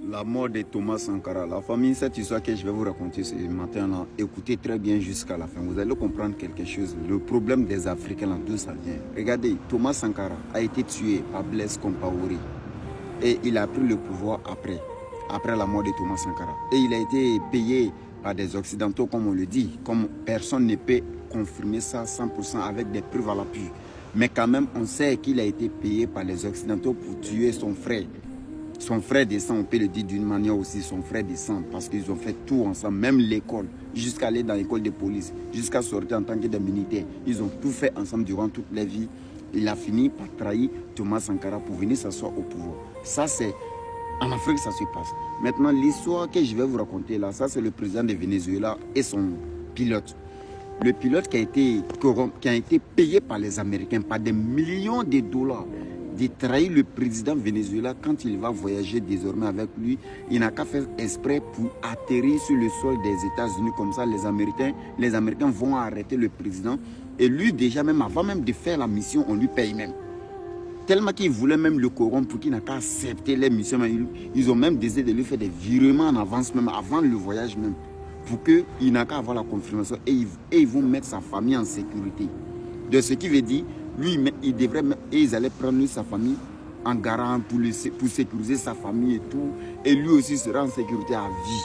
La mort de Thomas Sankara. La famille, cette histoire que je vais vous raconter ce matin-là, écoutez très bien jusqu'à la fin. Vous allez comprendre quelque chose. Le problème des Africains, là, d'où ça vient. Regardez, Thomas Sankara a été tué par Blaise Compaoré. Et il a pris le pouvoir après la mort de Thomas Sankara. Et il a été payé par des Occidentaux, comme on le dit. Comme personne ne peut confirmer ça 100% avec des preuves à l'appui. Mais quand même, on sait qu'il a été payé par les Occidentaux pour tuer son frère. Son frère de sang, on peut le dire d'une manière aussi, son frère de sang, parce qu'ils ont fait tout ensemble, même l'école, jusqu'à aller dans l'école de police, jusqu'à sortir en tant que des militaires. Ils ont tout fait ensemble durant toute leur vie. Il a fini par trahir Thomas Sankara pour venir s'asseoir au pouvoir. Ça, c'est en Afrique, ça se passe. Maintenant, l'histoire que je vais vous raconter là, ça, c'est le président de Venezuela et son pilote. Le pilote qui a été payé par les Américains, par des millions de dollars, de trahir le président Venezuela quand il va voyager désormais avec lui. Il n'a qu'à faire exprès pour atterrir sur le sol des États-Unis. Comme ça, les Américains vont arrêter le président. Et lui, déjà, même avant même de faire la mission, on lui paye même. Tellement qu'il voulait même le corrompre pour qu'il n'a qu'à accepter les missions. Ils ont même décidé de lui faire des virements en avance, même avant le voyage même. Pour qu'il n'a qu'à avoir la confirmation. Et ils vont mettre sa famille en sécurité. De ce qui veut dire, lui, ils allaient prendre lui, sa famille en garant pour sécuriser sa famille et tout. Et lui aussi sera en sécurité à vie.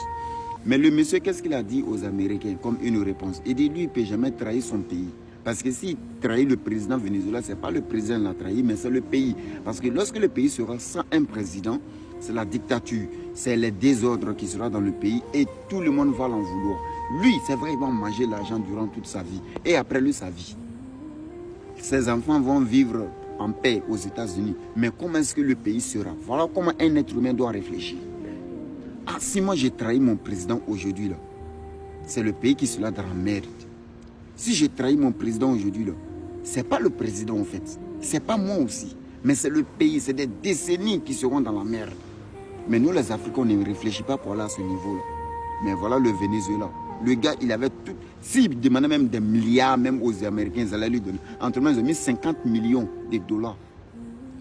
Mais le monsieur, qu'est-ce qu'il a dit aux Américains comme une réponse? Il dit, lui, il ne peut jamais trahir son pays. Parce que s'il trahit le président Venezuela, ce n'est pas le président qui l'a trahi, mais c'est le pays. Parce que lorsque le pays sera sans un président, c'est la dictature, c'est le désordre qui sera dans le pays et tout le monde va l'en vouloir. Lui, c'est vrai, il va manger l'argent durant toute sa vie. Et après lui, sa vie. Ses enfants vont vivre en paix aux États-Unis. Mais comment est-ce que le pays sera? Voilà comment un être humain doit réfléchir. Ah, si moi j'ai trahi mon président aujourd'hui, là, c'est le pays qui sera dans la merde. Si j'ai trahi mon président aujourd'hui, là, c'est pas le président en fait. C'est pas moi aussi. Mais c'est le pays, c'est des décennies qui seront dans la merde. Mais nous les Africains, on ne réfléchit pas pour aller à ce niveau-là. Mais voilà le Venezuela. Le gars, il avait tout. S'il demandait même des milliards, même aux Américains, ils allaient lui donner. Entre ils ont mis 50 millions de dollars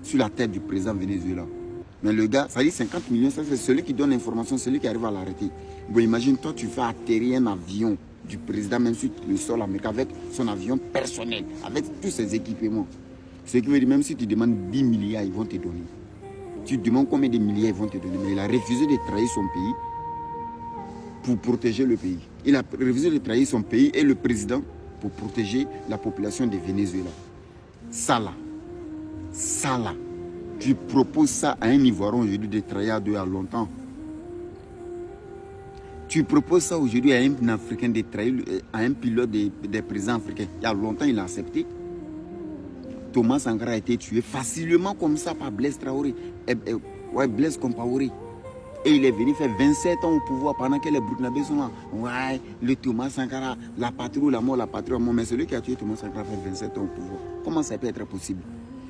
sur la tête du président Venezuela. Mais le gars, ça dit 50 millions, ça c'est celui qui donne l'information, celui qui arrive à l'arrêter. Bon, imagine, toi, tu fais atterrir un avion du président, même sur le sol américain, avec son avion personnel, avec tous ses équipements. Ce qui veut dire, même si tu demandes 10 milliards, ils vont te donner. Tu demandes combien de milliards ils vont te donner. Mais il a refusé de trahir son pays pour protéger le pays. Il a refusé de trahir son pays et le président pour protéger la population de Venezuela. Ça là, tu proposes ça à un Ivoirien aujourd'hui de trahir il y a longtemps. Tu proposes ça aujourd'hui à un Africain de trahir, à un pilote des présidents africains. Il y a longtemps, il a accepté. Thomas Sankara a été tué facilement comme ça par Blaise Traoré. Blaise Compaoré. Et il est venu faire 27 ans au pouvoir pendant que les Burkinabés sont là. Ouais, le Thomas Sankara, la patrie ou la mort, Mais celui qui a tué Thomas Sankara fait 27 ans au pouvoir. Comment ça peut être possible?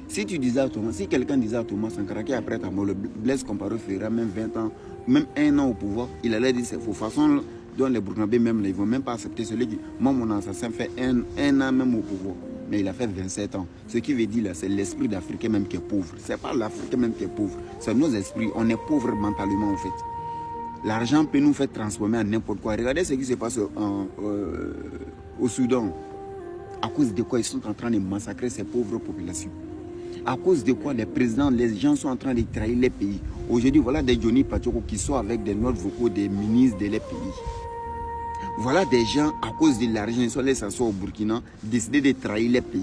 Si quelqu'un disait à Thomas Sankara qu'après ta mort, le Blaise Compaoré fera même 20 ans, même 1 an au pouvoir, il allait dire c'est faux. De toute façon, dont les Burkinabés même, ils ne vont même pas accepter celui qui, moi mon assassin fait un an même au pouvoir. Mais il a fait 27 ans. Ce qui veut dire là, c'est l'esprit d'Africain même qui est pauvre. Ce n'est pas l'Africain même qui est pauvre. C'est nos esprits. On est pauvre mentalement en fait. L'argent peut nous faire transformer en n'importe quoi. Regardez ce qui se passe au Soudan. À cause de quoi ils sont en train de massacrer ces pauvres populations. À cause de quoi les présidents, les gens sont en train de trahir les pays. Aujourd'hui, voilà des Johnny Pachoko qui sont avec des notes vocaux des ministres de les pays. Voilà des gens, à cause de l'argent, ils sont allés s'asseoir au Burkina, décider de trahir les pays.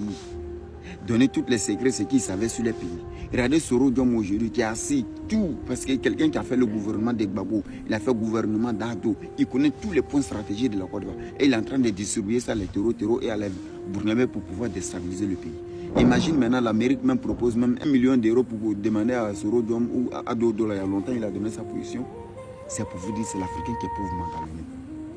Donner tous les secrets, ce qu'ils savaient sur les pays. Regardez Soro Diom aujourd'hui qui a assis tout, parce que quelqu'un qui a fait le gouvernement de Gbagbo, il a fait le gouvernement d'Ado, il connaît tous les points stratégiques de la Côte d'Ivoire. Et il est en train de distribuer ça à les terreaux et à les Burkinabés pour pouvoir déstabiliser le pays. Imagine maintenant l'Amérique même propose même 1 million d'euros pour demander à Soro Diom ou à Ado Dola. Il y a longtemps, il a donné sa position. C'est pour vous dire c'est l'Africain qui est pauvre mentalement.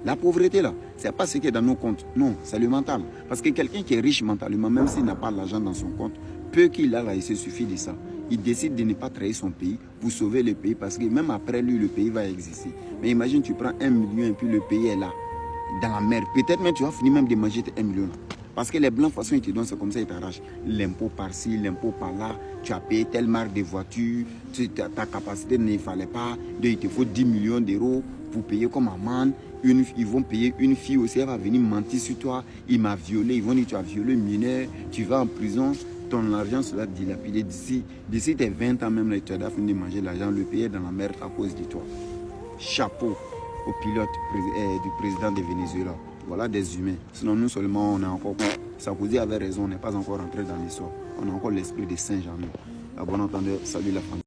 La pauvreté là, ce n'est pas ce qui est dans nos comptes. Non, c'est le mental. Parce que quelqu'un qui est riche mentalement, même s'il n'a pas l'argent dans son compte, peu qu'il a là, il se suffit de ça. Il décide de ne pas trahir son pays pour sauver le pays parce que même après lui, le pays va exister. Mais imagine, tu prends 1 million et puis le pays est là, dans la mer. Peut-être même tu vas finir même de manger 1 million. Parce que les blancs, de toute façon, ils te donnent, c'est comme ça, ils t'arrachent. L'impôt par-ci, l'impôt par-là. Tu as payé telle marque de voiture, ta capacité ne fallait pas. Il te faut 10 millions d'euros pour payer comme amende. Ils vont payer une fille aussi, elle va venir mentir sur toi. Il m'a violé, ils vont dire tu as violé mineur, tu vas en prison. Ton argent sera dilapidé d'ici tes 20 ans même, là, tu as fini de manger l'argent, le payer dans la merde à cause de toi. Chapeau au pilote du président de Venezuela. Voilà des humains. Sinon, nous seulement, on est encore... Sarkozy avait raison, on n'est pas encore rentré dans l'histoire. On a encore l'esprit des singes en nous. À bon entendeur, salut la famille.